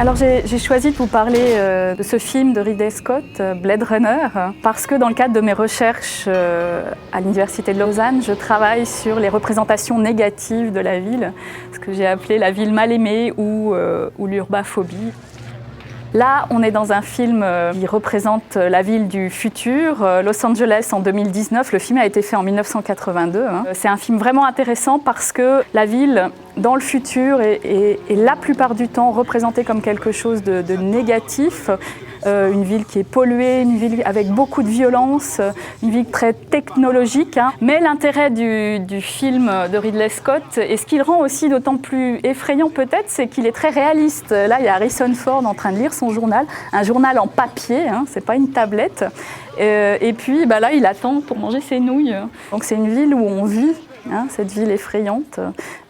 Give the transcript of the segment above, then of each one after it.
Alors j'ai choisi de vous parler de ce film de Ridley Scott, Blade Runner, parce que dans le cadre de mes recherches à l'Université de Lausanne, je travaille sur les représentations négatives de la ville, ce que j'ai appelé la ville mal aimée ou l'urbaphobie. Là, on est dans un film qui représente la ville du futur, Los Angeles en 2019. Le film a été fait en 1982. C'est un film vraiment intéressant parce que la ville, dans le futur, est la plupart du temps représentée comme quelque chose de négatif. Une ville qui est polluée, une ville avec beaucoup de violence, une ville très technologique. Mais l'intérêt du film de Ridley Scott, et ce qui le rend aussi d'autant plus effrayant peut-être, c'est qu'il est très réaliste. Là, il y a Harrison Ford en train de lire son journal, un journal en papier, c'est pas une tablette. Et puis là, il attend pour manger ses nouilles. Donc c'est une ville où on vit. Cette ville effrayante.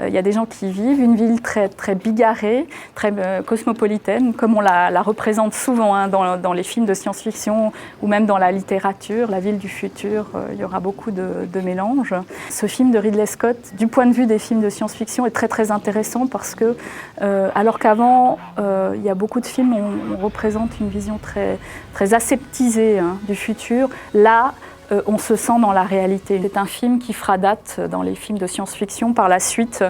Il y a des gens qui vivent, une ville très, très bigarrée, très cosmopolitaine, comme on la représente souvent dans les films de science-fiction ou même dans la littérature. La ville du futur, il y aura beaucoup de mélanges. Ce film de Ridley Scott, du point de vue des films de science-fiction, est très, très intéressant parce que, alors qu'avant, il y a beaucoup de films où on représente une vision très, très aseptisée du futur, là, on se sent dans la réalité. C'est un film qui fera date dans les films de science-fiction. Par la suite,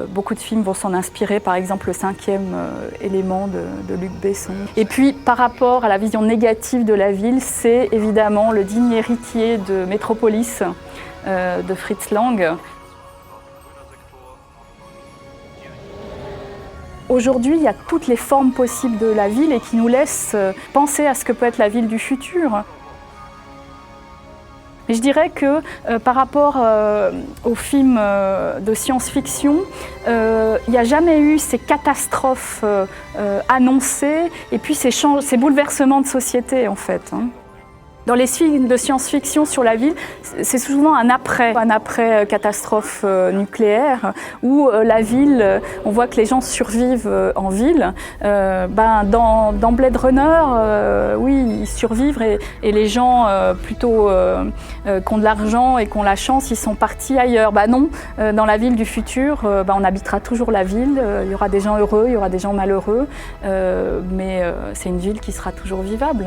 beaucoup de films vont s'en inspirer, par exemple le 5e élément de Luc Besson. Et puis, par rapport à la vision négative de la ville, c'est évidemment le digne héritier de Metropolis, de Fritz Lang. Aujourd'hui, il y a toutes les formes possibles de la ville et qui nous laissent penser à ce que peut être la ville du futur. Et je dirais que par rapport aux films de science-fiction, il n'y a jamais eu ces catastrophes annoncées et puis ces bouleversements de société en fait. Dans les films de science-fiction sur la ville, c'est souvent un après catastrophe nucléaire, où la ville, on voit que les gens survivent en ville. Dans Blade Runner, oui, ils survivent et les gens plutôt qui ont de l'argent et qui ont la chance, ils sont partis ailleurs. Non, dans la ville du futur, on habitera toujours la ville, il y aura des gens heureux, il y aura des gens malheureux, mais c'est une ville qui sera toujours vivable.